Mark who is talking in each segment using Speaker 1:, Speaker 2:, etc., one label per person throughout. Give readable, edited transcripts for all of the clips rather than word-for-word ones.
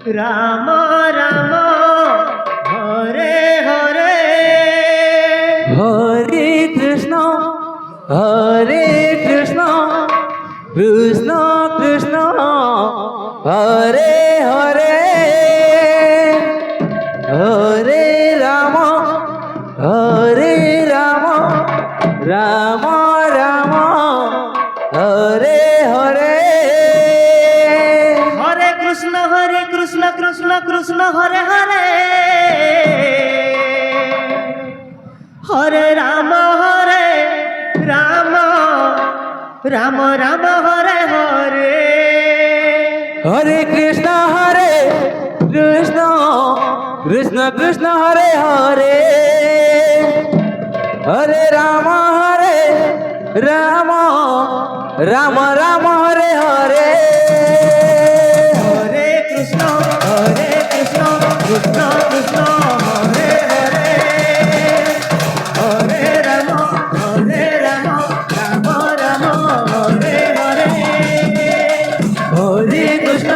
Speaker 1: Ram Ram Hare Hare
Speaker 2: Hare Krishna Krishna Krishna Hare Hare Hare Ram Ram Ram Hare Hare
Speaker 1: Hare Krishna Krishna Krishna Hare Hare Hare Ram Ram Ram Ram Hare Hare
Speaker 2: Hare Krishna Krishna Krishna Hare Hare Hare Ram Ram Ram Hare Hare
Speaker 1: Hare Krishna Krishna Krishna Hare Hare Hare Ram Ram Ram Hare Hare
Speaker 2: Hare Krishna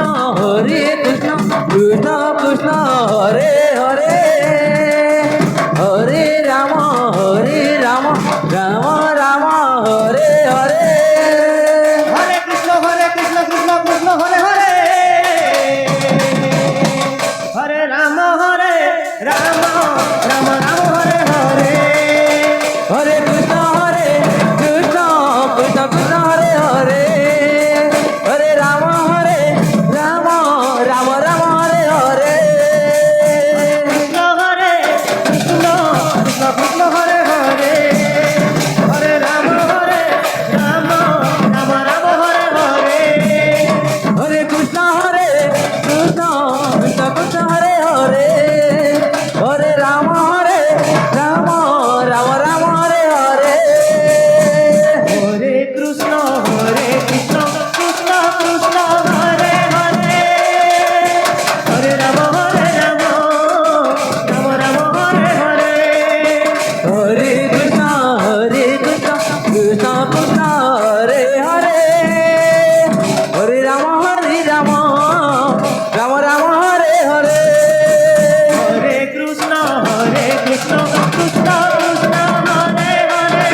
Speaker 2: Krishna Krishna Hare Hare Hare Ram Ram Ram Hare Hare
Speaker 1: Hare Krishna Krishna Krishna Hare Hare Hare Ram Ram Ram Hare Hare
Speaker 2: Hare Krishna Krishna Krishna Hare Hare Hare Ram Ram Ram Hare Hare
Speaker 1: Krishna Krishna Krishna Hare Hare Hare Ram Ram Ram Hare Hare
Speaker 2: Hare Krishna Krishna Krishna Hare Hare Hare Ram Ram Ram Hare Hare
Speaker 1: Hare Krishna Krishna Krishna Hare Hare Hare Ram Ram Ram Hare Hare
Speaker 2: Hare Krishna Krishna Krishna Hare Hare Hare Ram Ram Hare Hare
Speaker 1: Hare Krishna Krishna Krishna Hare Hare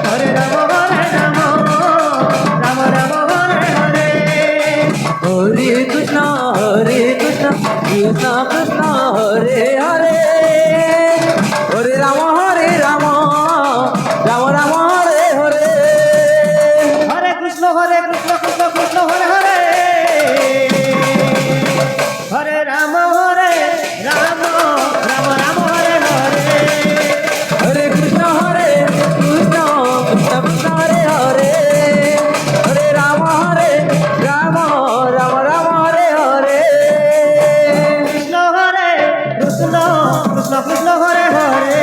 Speaker 1: Hare Ram Ram Ram Hare Hare
Speaker 2: Hare Krishna Krishna Krishna Hare Hare Hare Ram Ram Hare Hare
Speaker 1: Hare Krishna Krishna Krishna Hare Hare Hare Ram Ram Ram Hare Hare
Speaker 2: Hare Krishna Krishna Krishna Hare Hare Hare Ram Ram Hare Hare
Speaker 1: Krishna Krishna Krishna Hare Hare